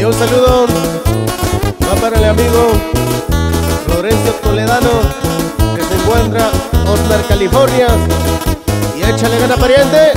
Y un saludo va para el amigo Florencio Toledano, que se encuentra en Osmer, California. Y échale gana, pariente.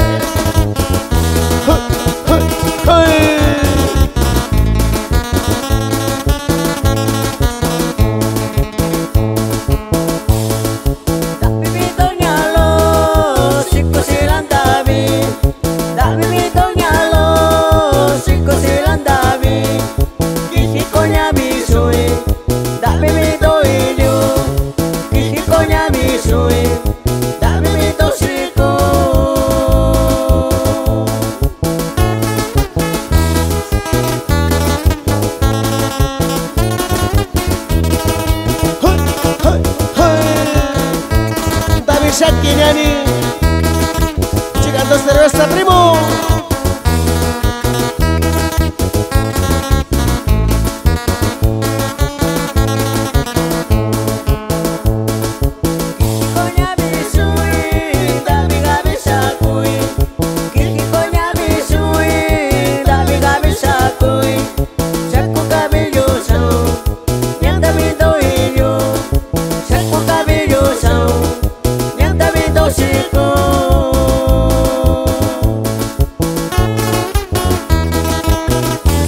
Shakirani, llegando cerveza, primo.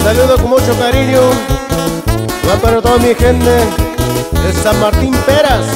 Saludo con mucho cariño, va para toda mi gente de San Martín Peras.